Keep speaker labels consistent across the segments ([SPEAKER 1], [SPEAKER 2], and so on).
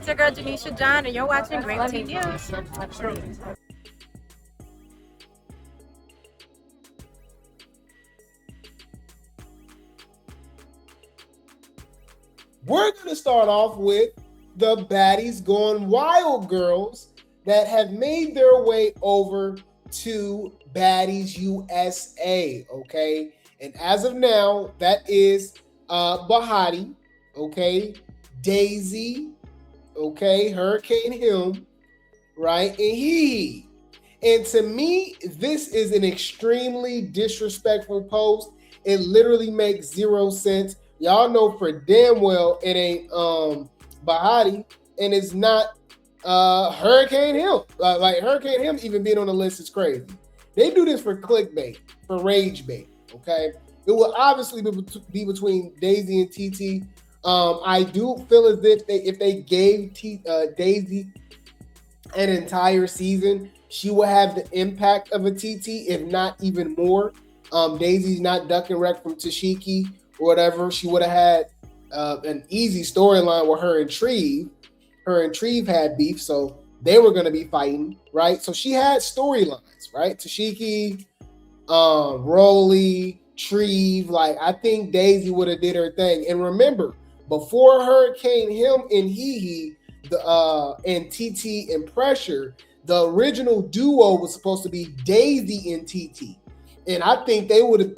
[SPEAKER 1] It's your girl Janisha John, and you're watching Grape Tea News.
[SPEAKER 2] We're going to start off with the Baddies Gone Wild girls that have made their way over to Baddies USA, okay? And as of now, that is Bahati, okay? Daisy, okay? Hurricane Him, right? And Hee. And to me, this is an extremely disrespectful post. It literally makes zero sense. Y'all know for damn well it ain't Bahati, and it's not Hurricane Him. Like Hurricane Him even being on the list is crazy. They do this for clickbait, for rage bait, okay? It will obviously be between Daisy and TT. I do feel as if they gave Daisy an entire season, she will have the impact of a TT, if not even more. Daisy's not ducking wreck from Tashiki or whatever. She would have had an easy storyline with her and Treve. Her and Treve had beef, so they were going to be fighting, right? So she had storylines, right? Tashiki, Rollie, Treve. Like, I think Daisy would have did her thing. And remember, before Hurricane Him and Hee and TT and Pressure, the original duo was supposed to be Daisy and TT. And I think they would have,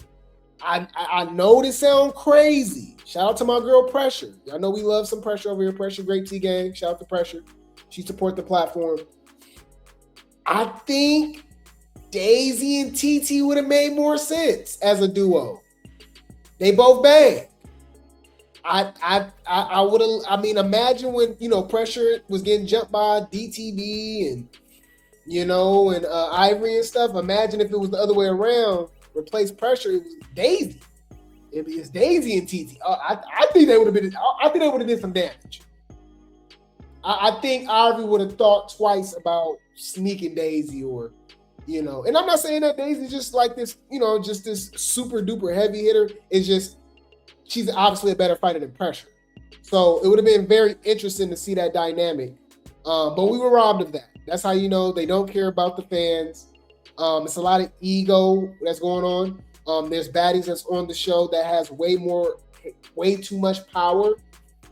[SPEAKER 2] I know this sounds crazy. Shout out to my girl Pressure. Y'all know we love some Pressure over here. Pressure, Grape Tea gang. Shout out to Pressure. She support the platform. I think Daisy and TT would have made more sense as a duo. They both bang. I would have. I mean, imagine when Pressure was getting jumped by DTV and and Ivory and stuff. Imagine if it was the other way around. Replace Pressure, it was Daisy. It's Daisy and TT. I think they would have been. I think they would have did some damage. I think Ivory would have thought twice about sneaking Daisy, or And I'm not saying that Daisy's just like this, just this super duper heavy hitter. It's just she's obviously a better fighter than Pressure. So it would have been very interesting to see that dynamic. But we were robbed of that. That's how they don't care about the fans. It's a lot of ego that's going on. There's baddies that's on the show that has way too much power.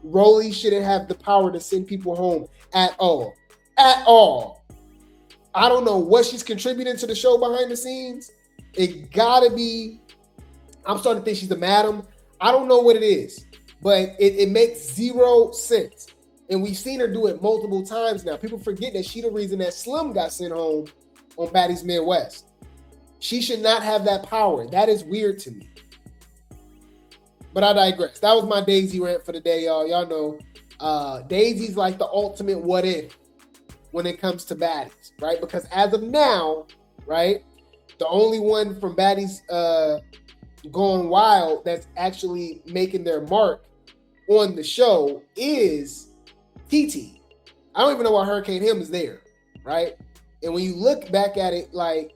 [SPEAKER 2] Rollie shouldn't have the power to send people home at all. At all. I don't know what she's contributing to the show behind the scenes. It gotta be, I'm starting to think she's a madam. I don't know what it is, but it makes zero sense. And we've seen her do it multiple times now. People forget that she's the reason that Slim got sent home on Baddies Midwest. She should not have that power. That is weird to me. But I digress. That was my Daisy rant for the day, y'all. Y'all know Daisy's like the ultimate what if when it comes to Baddies, right? Because as of now, right, the only one from Baddies Going Wild that's actually making their mark on the show is TT. I don't even know why Hurricane Him is there, right? And when you look back at it, like,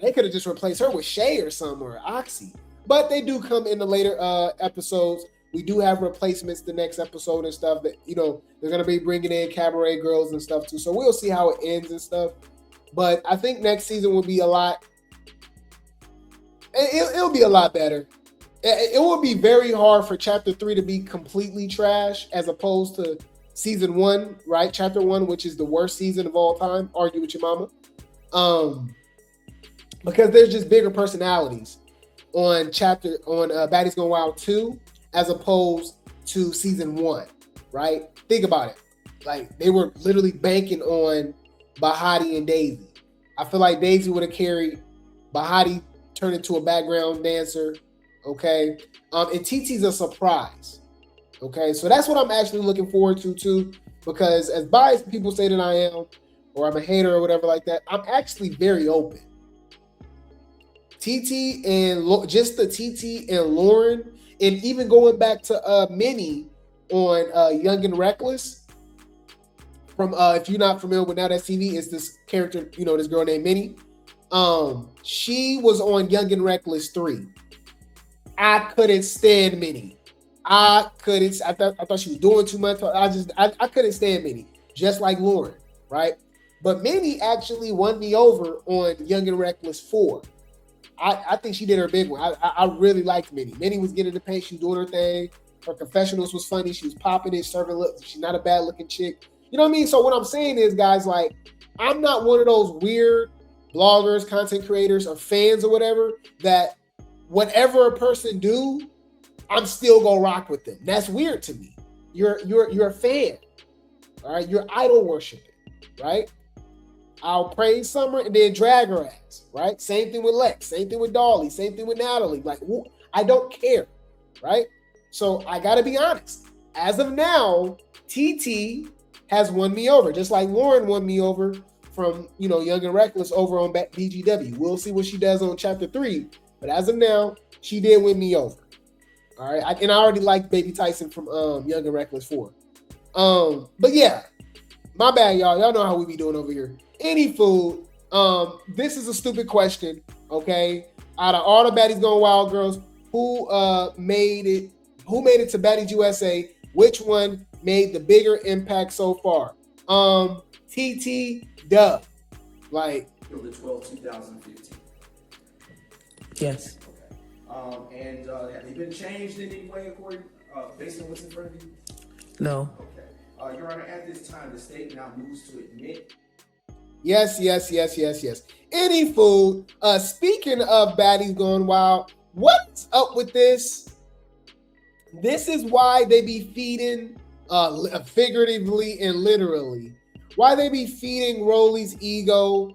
[SPEAKER 2] they could have just replaced her with Shay or something, or Oxy. But they do come in the later episodes. We do have replacements the next episode and stuff that, they're going to be bringing in cabaret girls and stuff too. So we'll see how it ends and stuff. But I think next season will be a lot. It'll be a lot better. It will be very hard for Chapter 3 to be completely trash as opposed to Season 1, right? Chapter 1, which is the worst season of all time. Argue with your mama. Because there's just bigger personalities on Baddies Gone Wild 2 as opposed to Season 1, right? Think about it. Like, they were literally banking on Bahati and Daisy. I feel like Daisy would have carried Bahati, turned into a background dancer, okay? And TT's a surprise, okay? So that's what I'm actually looking forward to, too, because as biased people say that I am, or I'm a hater or whatever like that, I'm actually very open. TT and just the TT and Lauren, and even going back to Minnie on Young and Reckless. From if you're not familiar with Now That's TV, is this character, this girl named Minnie. She was on Young and Reckless 3. I couldn't stand Minnie. I couldn't. I thought she was doing too much. I couldn't stand Minnie, just like Lauren, right? But Minnie actually won me over on Young and Reckless 4. I think she did her big one. I really liked Minnie. Minnie was getting the paint. She was doing her thing. Her confessionals was funny. She was popping it, serving looks. She's not a bad looking chick. You know what I mean? So what I'm saying is, guys, like, I'm not one of those weird bloggers, content creators, or fans or whatever that whatever a person do, I'm still gonna rock with them. That's weird to me. You're a fan, all right? You're idol worshiping, right? I'll praise Summer and then drag her ass, right? Same thing with Lex, same thing with Dolly, same thing with Natalie. Like, I don't care, right? So I gotta be honest. As of now, TT has won me over, just like Lauren won me over from, Young and Reckless over on BGW. We'll see what she does on chapter 3, but as of now, she did win me over. All right, I already liked Baby Tyson from Young and Reckless 4. But yeah, my bad, y'all. Y'all know how we be doing over here. Any food. This is a stupid question. Okay, out of all the Baddies Gone Wild girls, who made it to Baddies USA? Which one made the bigger impact so far? TT, Dub. Like
[SPEAKER 3] the 2015.
[SPEAKER 4] Yes.
[SPEAKER 3] And have they been changed in any way according, based on what's in front of you?
[SPEAKER 4] No.
[SPEAKER 3] Okay. Your Honor, at this time, the state now moves to admit.
[SPEAKER 2] Yes. Any food. Speaking of Baddies Gone Wild, what's up with this? This is why they be feeding, figuratively and literally, why they be feeding Rollie's ego.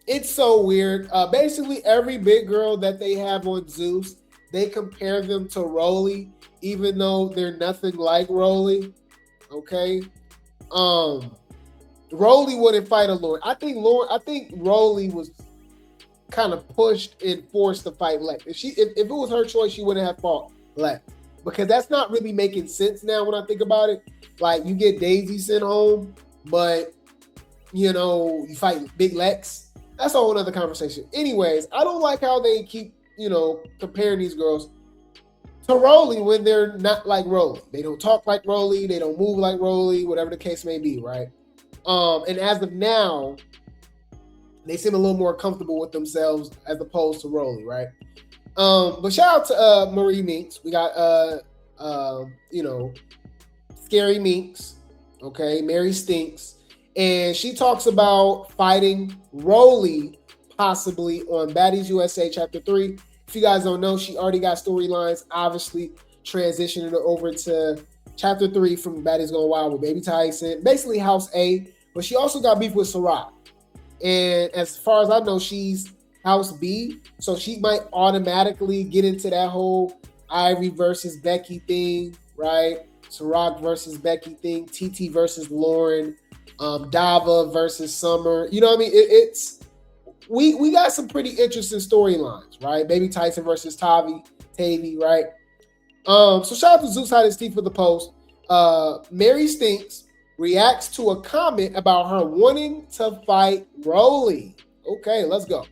[SPEAKER 2] It's so weird. Basically, every big girl that they have on Zeus, they compare them to Rollie, even though they're nothing like Rollie. Okay. Rollie wouldn't fight a Lauren. I think Rollie was kind of pushed and forced to fight Lex. If it was her choice, she wouldn't have fought Lex. Because that's not really making sense now when I think about it. Like, you get Daisy sent home, but you fight Big Lex. That's a whole other conversation. Anyways, I don't like how they keep, comparing these girls to Rollie when they're not like Rollie. They don't talk like Rollie. They don't move like Rollie, whatever the case may be, right? And as of now, they seem a little more comfortable with themselves as opposed to Rollie, right? But shout out to Marie Minks. We got, Scary Minks, okay? Mary Stinks. And she talks about fighting Rollie possibly on Baddies USA Chapter 3. If you guys don't know, she already got storylines, obviously transitioning over to Chapter 3 from Baddies Gone Wild with Baby Tyson, basically House A. But she also got beef with Ciroc. And as far as I know, she's House B. So she might automatically get into that whole Ivory versus Becky thing, right? Ciroc versus Becky thing, TT versus Lauren. Dava versus Summer. You know what I mean? We got some pretty interesting storylines, right? Baby Tyson versus Tavii, right? So shout out to Zeus Hide His Teeth for the post. Mary Stinks reacts to a comment about her wanting to fight Rollie. Okay, let's go.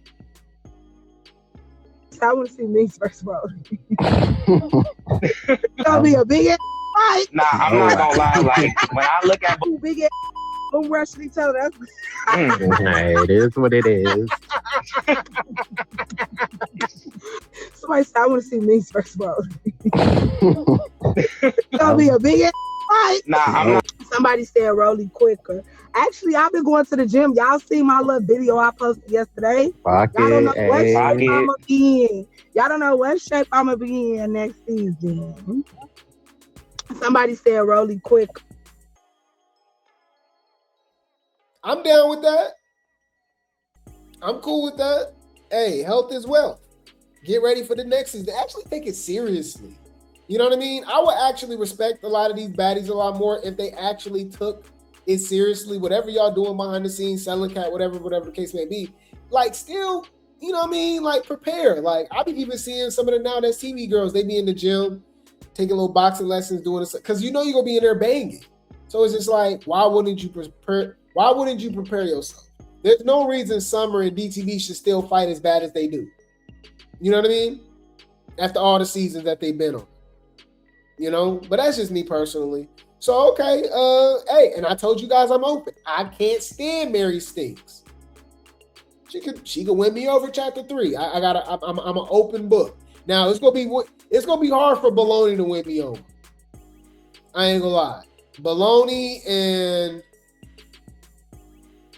[SPEAKER 5] I want to see Minks versus Rollie. It's gonna be a big ass fight.
[SPEAKER 6] Nah, I'm not gonna lie. Like, when I look at
[SPEAKER 5] Two big ass rushing each other.
[SPEAKER 7] It is what it is.
[SPEAKER 5] Somebody said I want to see Minks versus Rollie. It's gonna be a big ass fight.
[SPEAKER 6] Nah, I'm not.
[SPEAKER 5] Somebody said Rollie quicker. Actually, I've been going to the gym. Y'all see my little video I posted yesterday? Y'all don't know what shape I'ma be in. Y'all don't know what shape I'ma be in next season. Somebody said Rollie quick.
[SPEAKER 2] I'm down with that. I'm cool with that. Hey, health is wealth. Get ready for the next season. Actually take it seriously. You know what I mean? I would actually respect a lot of these baddies a lot more if they actually took it seriously. Whatever y'all doing behind the scenes, selling cat, whatever the case may be. Like, still, you know what I mean? Like, prepare. Like, I be even seeing some of the Now That's TV girls, they be in the gym, taking little boxing lessons, doing this. Because you know you're going to be in there banging. So it's just like, why wouldn't you prepare yourself? There's no reason Summer and DTV should still fight as bad as they do. You know what I mean? after all the seasons that they've been on. You know, but that's just me personally. So okay, hey, and I told you guys I'm open. I can't stand Mary Stinks. She could win me over chapter 3. I'm an open book. Now it's gonna be hard for Baloney to win me over. I ain't gonna lie. Baloney and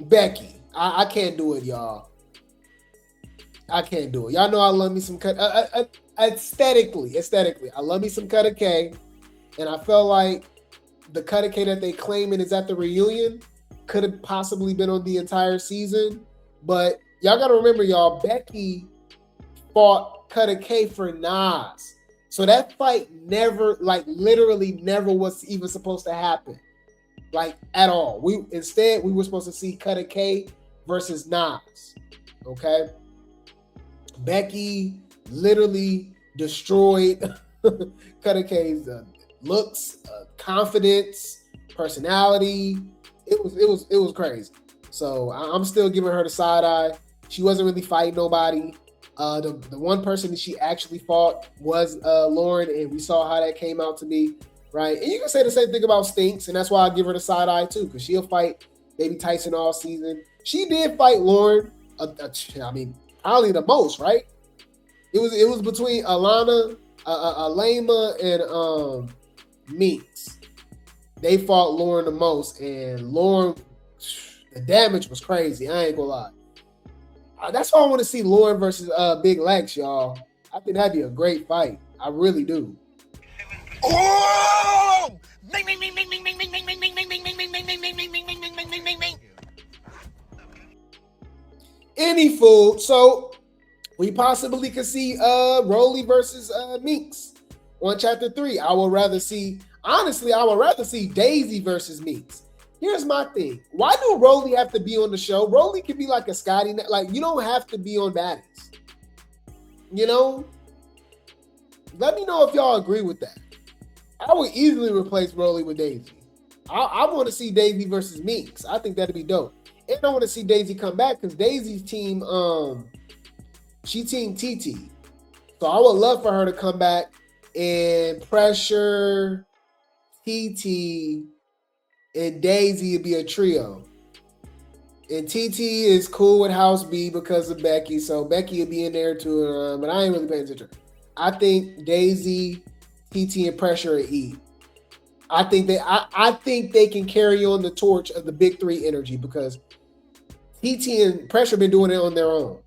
[SPEAKER 2] Becky. I can't do it, y'all. I can't do it. Y'all know I love me some cut. Aesthetically, I love me some Cutter K, and I felt like the Cutter K that they claiming is at the reunion could have possibly been on the entire season. But y'all gotta remember, y'all, Becky fought Cutter K for Nas. So that fight never, like literally never was even supposed to happen. Like at all. We were supposed to see Cutter K versus Nas. Okay. Becky literally destroyed Cutter K's looks, confidence, personality. It was crazy. So I'm still giving her the side eye. She wasn't really fighting nobody. The one person that she actually fought was Lauren, and we saw how that came out to be, right? And you can say the same thing about Stinks, and that's why I give her the side eye too, because she'll fight Baby Tyson all season. She did fight Lauren. I mean, probably the most, right? It was between Alana, Alema, and Minks. They fought Lauren the most, and Lauren, the damage was crazy. I ain't gonna lie. That's why I want to see Lauren versus Big Lex, y'all. I think that'd be a great fight. I really do.
[SPEAKER 8] Oh!
[SPEAKER 2] Any food. So we possibly could see Rollie versus Minks on chapter 3. I would rather see Daisy versus Minks. Here's my thing. Why do Rollie have to be on the show? Rollie could be like a Scotty. Like, you don't have to be on Baddies. You know? Let me know if y'all agree with that. I would easily replace Rollie with Daisy. I want to see Daisy versus Minks. I think that'd be dope. And I want to see Daisy come back because Daisy's team, she team TT. So I would love for her to come back and pressure TT, and Daisy would be a trio. And TT is cool with House B because of Becky, so Becky would be in there too, but I ain't really paying attention. I think Daisy, TT, and Pressure are E. I think they can carry on the torch of the big 3 energy because TT and Pressure been doing it on their own.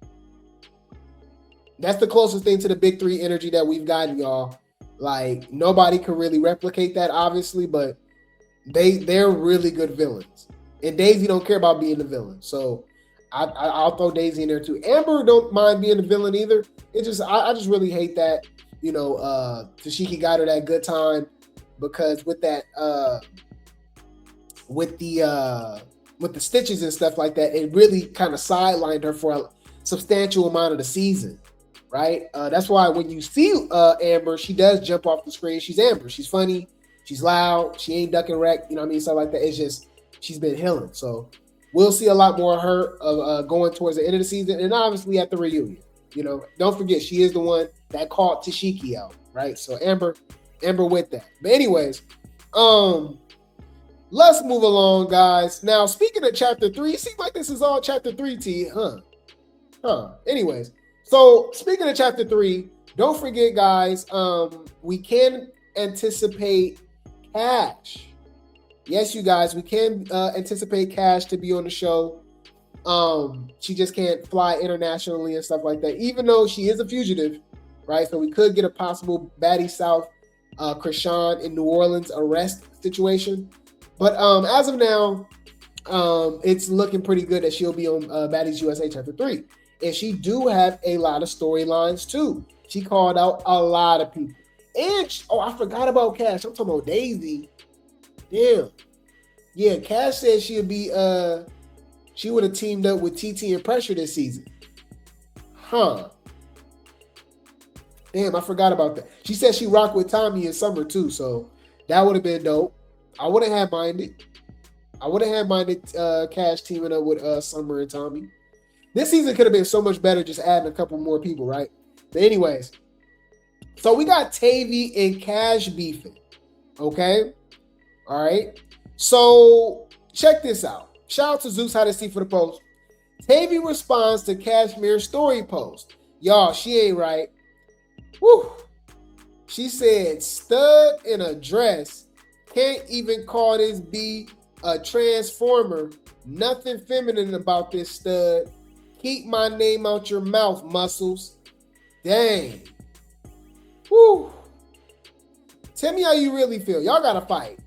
[SPEAKER 2] That's the closest thing to the big 3 energy that we've gotten, y'all. Like, nobody can really replicate that, obviously, but they're really good villains. And Daisy don't care about being the villain. So I'll throw Daisy in there too. Amber don't mind being the villain either. It just I just really hate that, you know, Tashiki got her that good time because with that with the stitches and stuff like that, it really kind of sidelined her for a substantial amount of the season. Right? That's why when you see Amber, she does jump off the screen. She's Amber. She's funny. She's loud. She ain't ducking wreck. You know what I mean? Stuff like that. It's just, she's been healing. So we'll see a lot more of her going towards the end of the season. And obviously at the reunion. You know, don't forget, she is the one that called Tashiki out. Right? So Amber with that. But anyways, let's move along, guys. Now, speaking of chapter 3, it seems like this is all chapter 3, T. Anyways. So speaking of chapter 3, don't forget, guys, we can anticipate Kash. Yes, you guys, we can anticipate Kash to be on the show. She just can't fly internationally and stuff like that, even though she is a fugitive, right? So we could get a possible Baddies South, Krishan in New Orleans arrest situation. But as of now, it's looking pretty good that she'll be on Baddies USA chapter 3. And she do have a lot of storylines too. She called out a lot of people. And I forgot about Kash. I'm talking about Daisy. Damn. Yeah, Kash said she would have teamed up with TT and Pressure this season. Damn, I forgot about that. She said she rocked with Tommy in summer too, so that would have been dope. I wouldn't have minded. Kash teaming up with Summer and Tommy. This season could have been so much better just adding a couple more people, right? But anyways, So we got Tavii and Kash beefing. Okay. All right. So check this out. Shout out to Zeus How to See for the post. Tavii responds to Kashmir's story post. Y'all, she ain't right. Woo. She said, stud in a dress. Can't even call this B a transformer. Nothing feminine about this stud. Keep my name out your mouth, muscles. Dang. Woo. Tell me how you really feel. Y'all gotta fight.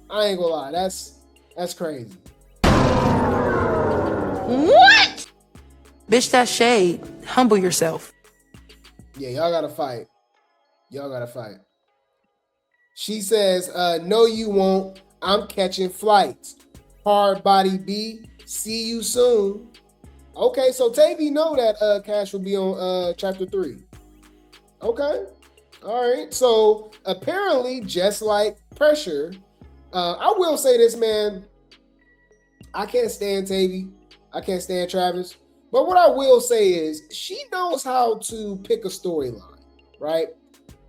[SPEAKER 2] I ain't gonna lie. That's crazy.
[SPEAKER 1] What?
[SPEAKER 4] Bitch, that's shade. Humble yourself.
[SPEAKER 2] Yeah, y'all gotta fight. Y'all gotta fight. She says, no, you won't. I'm catching flights. Hard body B. See you soon. Okay, so Tavii know that Kash will be on chapter 3. Okay. All right. So apparently, just like Pressure, I will say this, man. I can't stand Tavii. I can't stand Travis. But what I will say is she knows how to pick a storyline, right?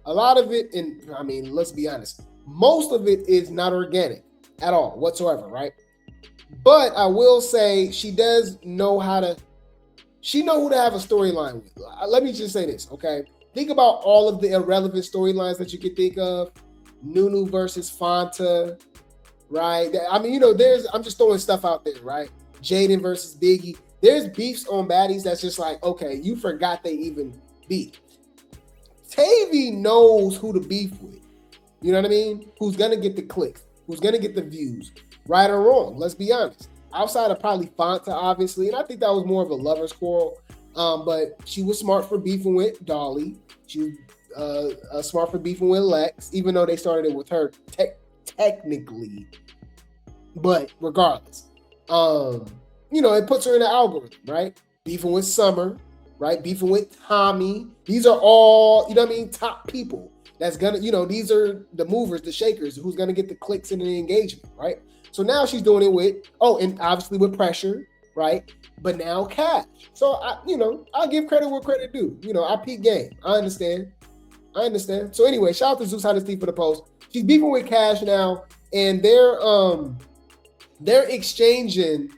[SPEAKER 2] A lot of it, and I mean, let's be honest, most of it is not organic at all whatsoever, right? But I will say she does know who to have a storyline with. Let me just say this, okay? Think about all of the irrelevant storylines that you could think of. Nunu versus Fanta, right? I mean, I'm just throwing stuff out there, right? Jaden versus Biggie. There's beefs on Baddies that's just like, okay, you forgot they even beef. Tavii knows who to beef with. You know what I mean? Who's going to get the clicks? Who's going to get the views? Right or wrong? Let's be honest. Outside of probably Fanta, obviously, and I think that was more of a lover's quarrel. But she was smart for beefing with Dolly. She was smart for beefing with Lex, even though they started it with her technically. But regardless, it puts her in the algorithm, right? Beefing with Summer, right? Beefing with Tommy. These are all, top people. That's gonna, these are the movers, the shakers, who's gonna get the clicks and the engagement, right? So now she's doing it with, and obviously with Pressure, right? But now Kash. So I'll give credit where credit due. I peak game. I understand. So anyway, shout out to Zeus How to See for the post. She's beefing with Kash now, and they're exchanging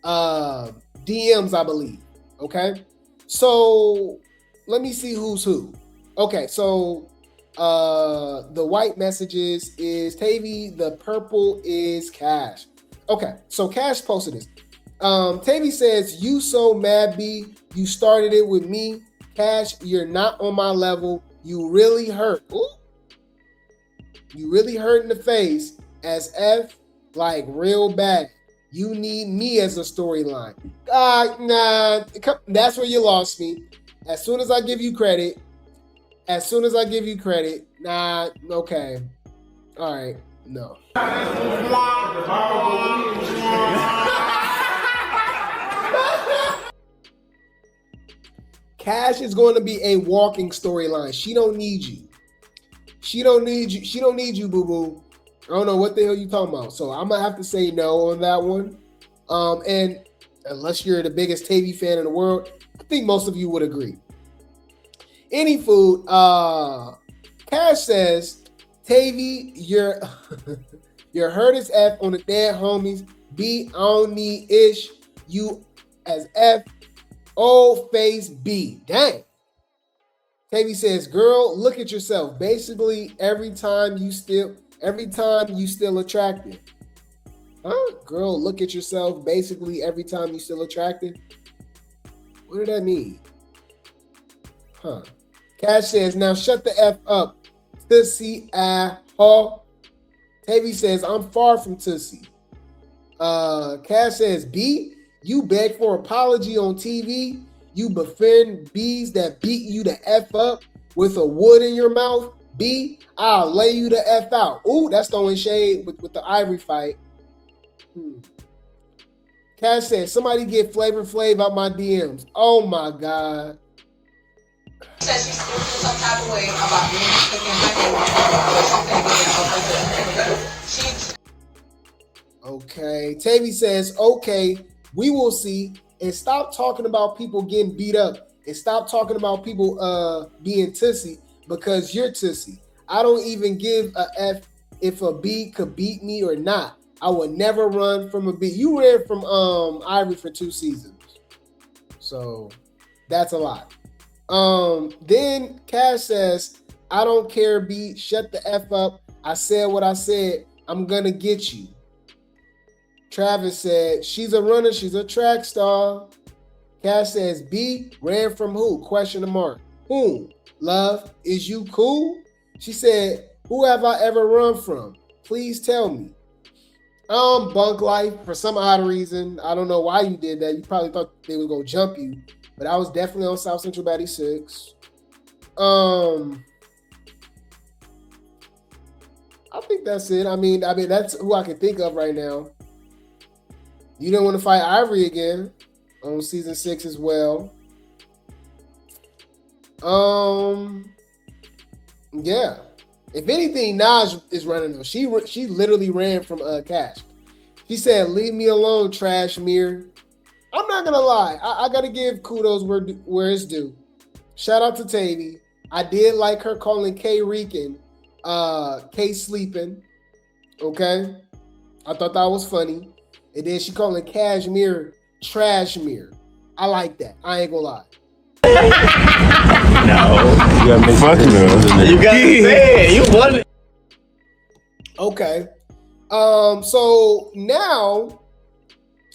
[SPEAKER 2] DMs, I believe. Okay. So let me see who's who. Okay, so the white messages is Tavii, the purple is Kash. Okay, so Kash posted this. Tavii says, you so mad, B. You started it with me. Kash, you're not on my level. You really hurt. Ooh. You really hurt in the face as F, like real bad. You need me as a storyline. Nah, that's where you lost me. As soon as I give you credit, nah, okay. All right, no. Kash is going to be a walking storyline. She don't need you. She don't need you, boo-boo. I don't know what the hell you talking about. So I'm going to have to say no on that one. And unless you're the biggest Tavii fan in the world, I think most of you would agree. Any food, Kash says, Tavii, you're hurt as F on the dead homies. B, I don't need ish. You as F. Old face B. Dang. Tavii says, girl, look at yourself. Basically, every time you still attractive. Huh? Girl, look at yourself. Basically, every time you still attractive. What did that mean? Huh. Kash says, now shut the F up. Tussie, Tavii says, I'm far from Tussie. Kash says, B, you beg for apology on TV. You befriend B's that beat you the F up with a wood in your mouth. B, I'll lay you the F out. Ooh, that's throwing shade with the Ivory fight. Kash says, somebody get Flavor Flav out my DMs. Oh my God.
[SPEAKER 8] Says she's still some type of way about being
[SPEAKER 2] Okay. Tavii says, okay, we will see. And stop talking about people getting beat up. And stop talking about people being tussy. because you're tussy. I don't even give a F if a B could beat me or not. I would never run from a B. You ran from Ivory for 2 seasons. So that's a lot. Then Kash says, I don't care, B. Shut the F up. I said what I said. I'm gonna get you. Travis said, she's a runner, she's a track star. Kash says, B ran from who? Question mark. Whom? Love, is you cool? She said, who have I ever run from? Please tell me. Bunk life, for some odd reason. I don't know why you did that. You probably thought they would go jump you. But I was definitely on South Central Baddies 6. I think that's it. I mean, that's who I can think of right now. You didn't want to fight Ivory again on season 6 as well. Yeah. If anything, Naj is running though. She literally ran from Kash. She said, "Leave me alone, trash mirror." I'm not gonna lie. I gotta give kudos where it's due. Shout out to Tavii. I did like her calling K Reekin, K sleeping. Okay, I thought that was funny. And then she calling Cashmere trash mirror. I like that. I ain't gonna lie.
[SPEAKER 9] No. Fuck no. You gotta say it. You won it.
[SPEAKER 2] Okay. So now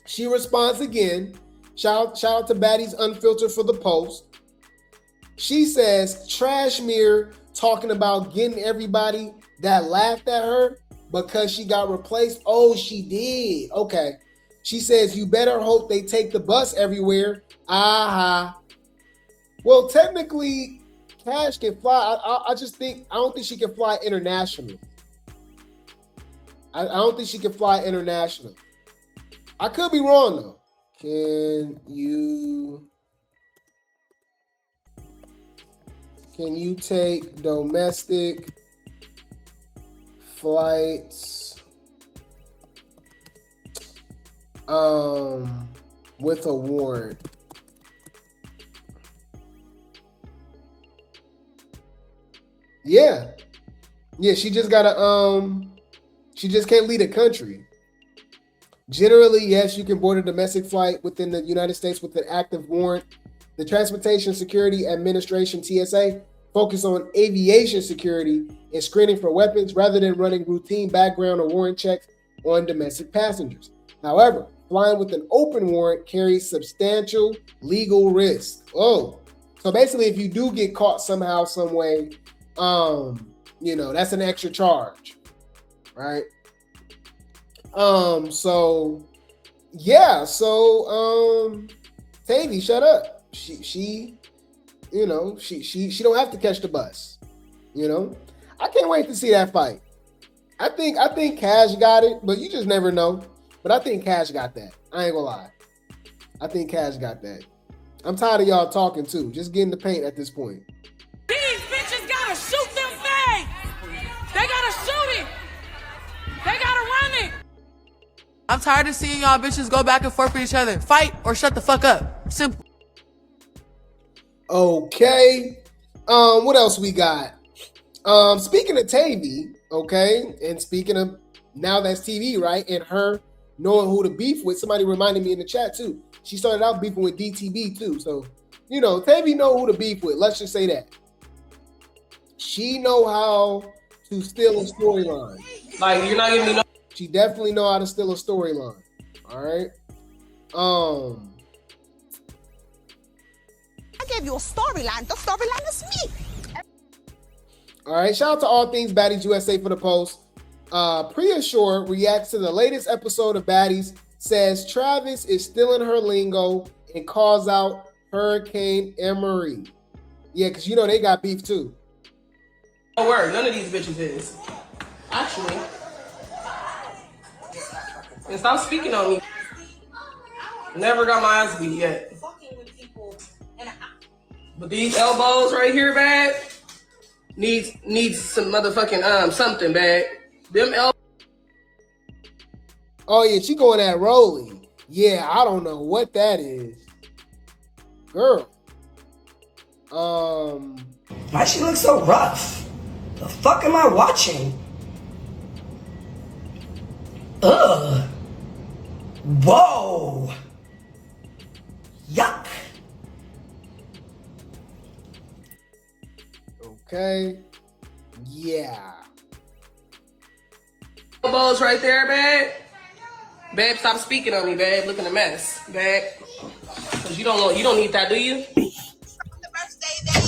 [SPEAKER 2] she responds again. Shout out to Baddies Unfiltered for the post. She says, trash mirror talking about getting everybody that laughed at her because she got replaced. Oh, she did. Okay. She says, you better hope they take the bus everywhere. Aha. Well, technically, Kash can fly. I don't think she can fly internationally. I don't think she can fly internationally. I could be wrong, though. Can you take domestic flights with a warrant? Yeah. She just can't lead a country. Generally, yes, you can board a domestic flight within the United States with an active warrant. The Transportation Security Administration, TSA, focus on aviation security and screening for weapons rather than running routine background or warrant checks on domestic passengers. However, flying with an open warrant carries substantial legal risk. Oh, so basically, if you do get caught somehow, some way, that's an extra charge, right? Tavii, shut up. She don't have to catch the bus. I can't wait to see that fight. I think Kash got it, but you just never know. But I think Kash got that. I ain't gonna lie. I think Kash got that. I'm tired of y'all talking too. Just get in the paint at this point.
[SPEAKER 10] These bitches gotta shoot them thing. They gotta shoot it. They gotta run it.
[SPEAKER 4] I'm tired of seeing y'all bitches go back and forth with each other. Fight or shut the fuck up. Simple.
[SPEAKER 2] Okay. What else we got? Speaking of Tavii, okay, and speaking of now that's TV, right? And her knowing who to beef with. Somebody reminded me in the chat too. She started out beefing with DTB too. So, Tavii know who to beef with. Let's just say that. She know how to steal a storyline.
[SPEAKER 10] Like, you're not giving me no.
[SPEAKER 2] She definitely know how to steal a storyline. All right.
[SPEAKER 11] I gave you a storyline. The storyline is me.
[SPEAKER 2] All right. Shout out to All Things Baddies USA for the post. Priya Shore reacts to the latest episode of Baddies, says Travis is stealing her lingo and calls out Hurricane Emery. Yeah, because they got beef too.
[SPEAKER 10] Don't worry, none of these bitches is. Actually. And stop speaking on me. Never got my ass beat yet. But these elbows right here, bag, needs some motherfucking something, bag. Them elbows.
[SPEAKER 2] Oh yeah, she going at Rollie. Yeah, I don't know what that is. Girl.
[SPEAKER 11] Why she look so rough? The fuck am I watching? Ugh. Whoa. Yuck.
[SPEAKER 2] Okay. Yeah.
[SPEAKER 10] Elbows right there, babe. Babe, stop speaking on me, babe. Looking a mess, babe. Cause you don't need that, do you?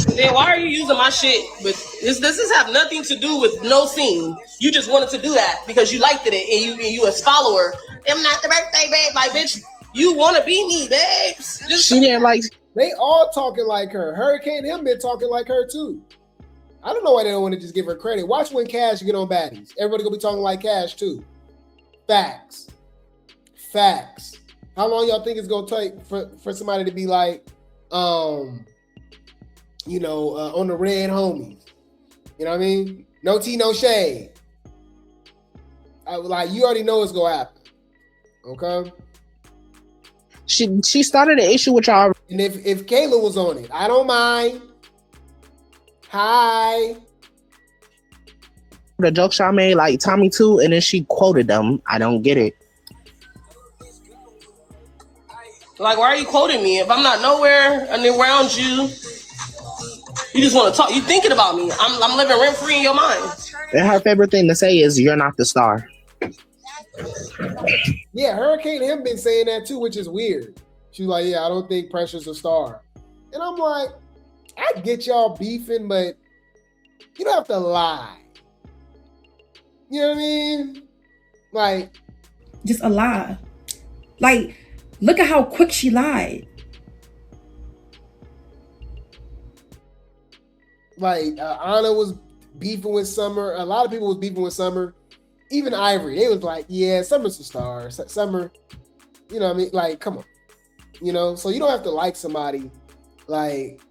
[SPEAKER 10] And then why are you using my shit? But this have nothing to do with no scene. You just wanted to do that because you liked it and you a follower. I'm not the birthday, babe. Like, bitch, you want to be me, babes.
[SPEAKER 5] She didn't like.
[SPEAKER 2] They all talking like her. Hurricane him been talking like her too. I don't know why they don't want to just give her credit. Watch when Kash get on Baddies. Everybody gonna be talking like Kash too. Facts. How long y'all think it's gonna take for somebody to be like, on the red homies? You know what I mean? No tea, no shade. You already know it's gonna happen. Okay.
[SPEAKER 5] She started an issue with y'all.
[SPEAKER 2] And if Kayla was on it, I don't mind. Hi.
[SPEAKER 5] The jokes y'all made, like Tommy too, and then she quoted them. I don't get it.
[SPEAKER 10] Like, why are you quoting me? If I'm not nowhere and around you, you just want to talk. You thinking about me. I'm living rent free in your mind.
[SPEAKER 5] And her favorite thing to say is, "You're not the star."
[SPEAKER 2] Yeah, Hurricane him been saying that too, which is weird. She's like, yeah, I don't think Pressure's a star. And I'm like, I get y'all beefing, but you don't have to lie. You know what I mean? Like,
[SPEAKER 12] just a lie. Like, look at how quick she lied.
[SPEAKER 2] Like, Anna was beefing with Summer. A lot of people was beefing with Summer. Even Ivory, they was like, yeah, Summer's a star. Summer, you know what I mean? Like, come on. You know, so you don't have to like somebody. Like,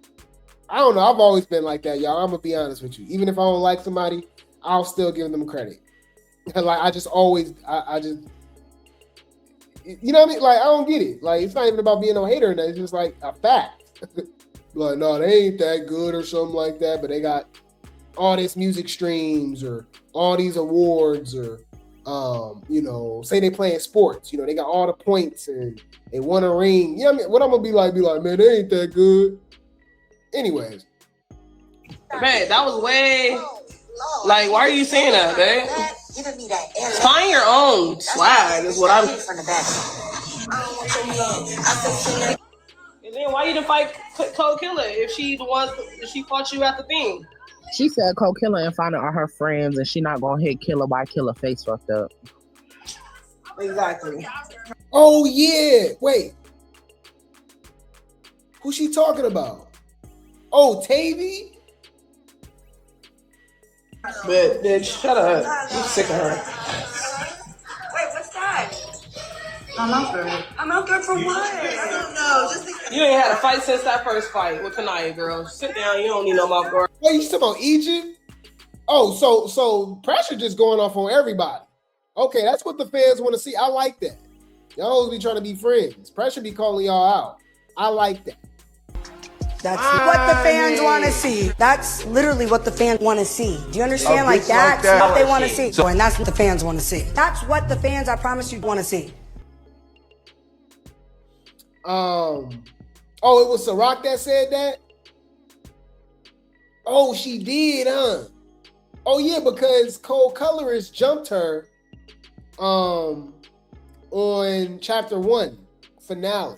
[SPEAKER 2] I don't know. I've always been like that, y'all. I'm going to be honest with you. Even if I don't like somebody, I'll still give them credit. Like, I just, you know what I mean? Like, I don't get it. Like, it's not even about being a hater. It's just like a fact. Like, no, they ain't that good or something like that, but they got all this music streams or all these awards or, say they playing sports. You know, they got all the points and they won a ring. You know what I mean? What I'm going to be like, man, they ain't that good. Anyways.
[SPEAKER 10] Man, that was way, like, why are you saying that, man? Find your own swag is what I'm. And then why you didn't fight Cold Killer if she fought you at the thing?
[SPEAKER 5] She said Cold Killer and find out her friends, and she not gonna hit Killer by Killer face fucked up.
[SPEAKER 10] Exactly.
[SPEAKER 2] Oh yeah, wait. Who's she talking about? Oh, Tavii?
[SPEAKER 10] But bitch, shut up. I'm sick of her.
[SPEAKER 8] Wait, what's that? I'm out there. I'm out there for what? I don't know.
[SPEAKER 10] You ain't had a fight since that first fight with Kanaya, girl. Sit down. You don't need no mouth guard.
[SPEAKER 2] Wait, you talking about Egypt? Oh, so Pressure just going off on everybody. Okay, that's what the fans want to see. I like that. Y'all always be trying to be friends. Pressure be calling y'all out. I like that.
[SPEAKER 11] That's what the fans want to see. That's literally what the fans want to see. Do you understand? Like, that's what they want to see. And that's what the fans want to see. That's what the fans, I promise you, want to see.
[SPEAKER 2] Oh, it was Ciroc that said that? Oh, she did, huh? Oh, yeah, because Cold Colorist jumped her on chapter 1 finale.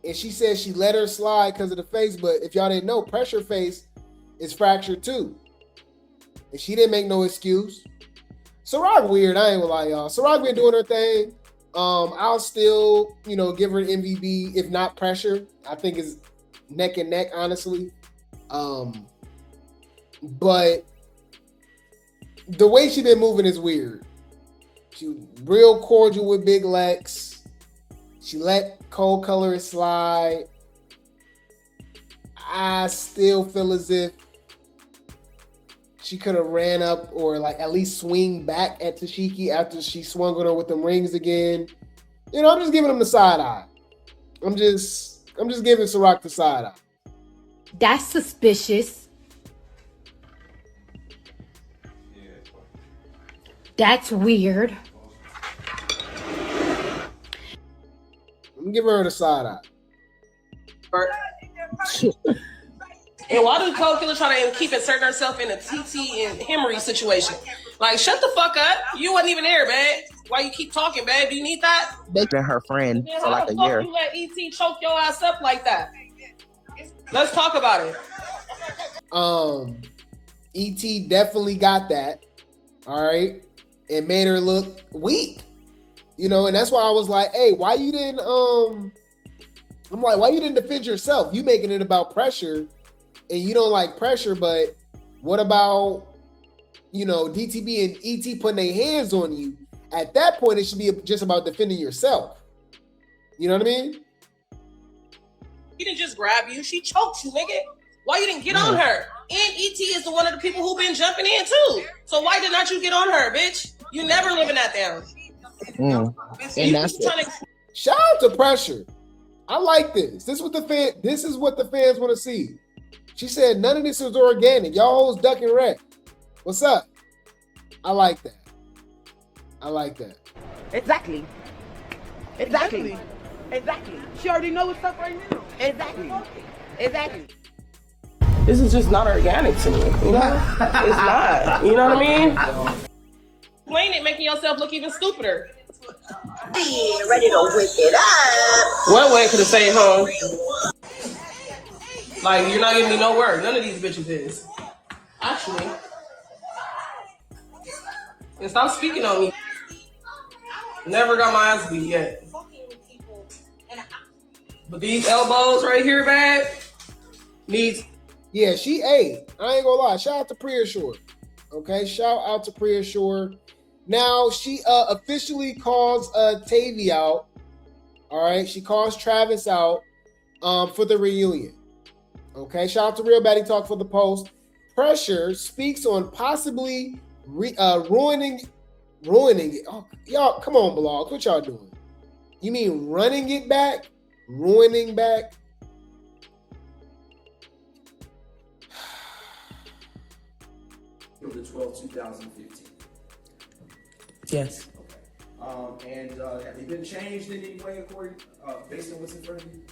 [SPEAKER 2] And she said she let her slide because of the face, but if y'all didn't know, Pressure face is fractured too. And she didn't make no excuse. Ciroc weird, I ain't gonna lie, y'all. Ciroc been doing her thing. I'll still, give her an MVP, if not Pressure. I think it's neck and neck, honestly. But the way she been moving is weird. She was real cordial with Big Lex. She let Cold Colorist slide. I still feel as if she could have ran up or like at least swing back at Tashiki after she swung on her with them rings again. I'm just giving them the side eye. I'm just giving Ciroc the side eye.
[SPEAKER 1] That's suspicious. That's weird.
[SPEAKER 2] I'm giving her the side eye.
[SPEAKER 10] And why do Cold Killer try to keep inserting herself in a TT and Emery situation? Like, shut the fuck up. You wasn't even there, babe. Why you keep talking, babe? Do you need that?
[SPEAKER 13] They've been her friend for like a year.
[SPEAKER 10] You let ET choke your ass up like that? Let's talk about it.
[SPEAKER 2] ET definitely got that. All right. It made her look weak. You know, and that's why I was like, hey, why you didn't why you didn't defend yourself? You making it about pressure and you don't like pressure, but what about, you know, DTB and ET putting their hands on you? At that point, it should be just about defending yourself. You know what I mean?
[SPEAKER 10] She didn't just grab you. She choked you, nigga. Why you didn't get on her? And ET is the one of the people who been jumping in too. So why did not you get on her, bitch? You never living that down.
[SPEAKER 13] And that's it.
[SPEAKER 2] Shout out to pressure. I like this. This is what the fans want to see. She said none of this is organic. Y'all hoes duck and wreck. What's up? I like that. I like that.
[SPEAKER 14] Exactly. She already knows what's up right now. Exactly.
[SPEAKER 10] This is just not organic to me. You know? It's not. You know what I mean? Explain it, making yourself look even stupider.
[SPEAKER 8] Ready to whip it up.
[SPEAKER 10] One way could have stayed home. Like, you're not giving me no work. None of these bitches is. Actually. And stop speaking on me. Never got my ass beat yet. But these elbows right here, babe, needs.
[SPEAKER 2] Yeah, she ate. I ain't gonna lie. Shout out to Preassure. Okay, shout out to Preassure. Now she officially calls Tavii out. All right, she calls Travis out for the reunion. Okay, shout out to Real Baddie Talk for the post. Pressure speaks on possibly ruining it. Oh, y'all, come on, blogs. What y'all doing? You mean running it back? Ruining back?
[SPEAKER 3] From the 12th, 2015.
[SPEAKER 13] Yes.
[SPEAKER 3] Okay. And have they been changed in any way according, based on what's in front of you?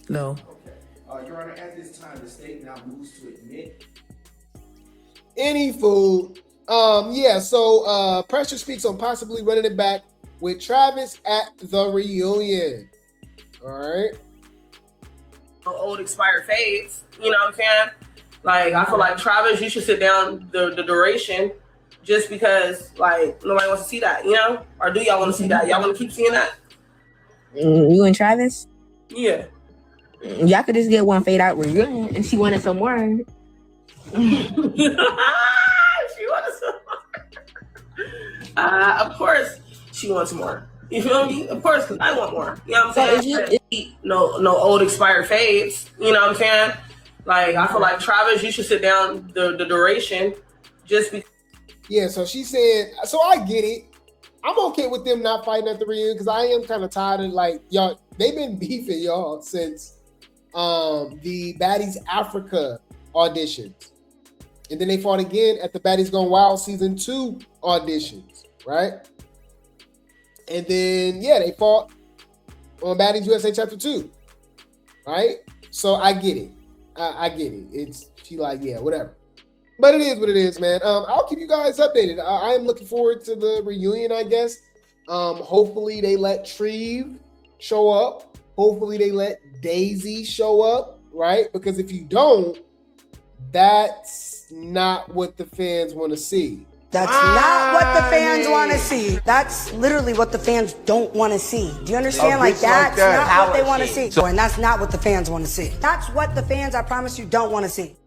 [SPEAKER 13] No.
[SPEAKER 3] Okay. Your Honor, at this time, the state now moves to admit.
[SPEAKER 2] Any food. Yeah, so Pressure speaks on possibly running it back with Travis at the reunion. All right.
[SPEAKER 10] Old expired fades. You know what I'm saying? Like, I feel like Travis, you should sit down the duration just because, like, nobody wants to see that, you know? Or do y'all want to see that? Y'all want to keep seeing that?
[SPEAKER 14] You and Travis?
[SPEAKER 10] Yeah.
[SPEAKER 14] Y'all could just get one fade out reunion and she wanted some more.
[SPEAKER 10] She wanted some more. Of course she wants more. You feel me? Of course, because I want more. You know what I'm saying? No old expired fades. You know what I'm saying? Like, I feel like Travis, you should sit down the duration just because.
[SPEAKER 2] Yeah, so she said, so I get it. I'm okay with them not fighting at the reunion because I am kind of tired of, like, y'all, they've been beefing y'all since the Baddies Africa auditions. And then they fought again at the Baddies Gone Wild Season 2 auditions, right? And then, yeah, they fought on Baddies USA Chapter 2, right? So I get it. I get it. She like, yeah, whatever. But it is what it is, man. I'll keep you guys updated. I am looking forward to the reunion, I guess. Hopefully they let Treve show up. Hopefully they let Daisy show up, right? Because if you don't, that's not what the fans want to see.
[SPEAKER 11] That's not what the fans want to see. That's literally what the fans don't want to see. Do you understand? Like, that's not what they want to see. And that's not what the fans want to see. That's what the fans, I promise you, don't want to see.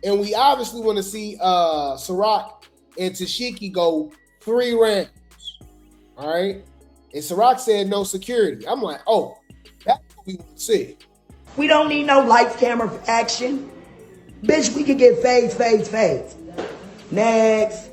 [SPEAKER 2] And we obviously want to see Ciroc and Tashiki go 3 rounds. All right? And Ciroc said no security. I'm like, oh, that's what we want to see.
[SPEAKER 15] We don't need no lights, camera, action. Bitch, we can get fades. Next.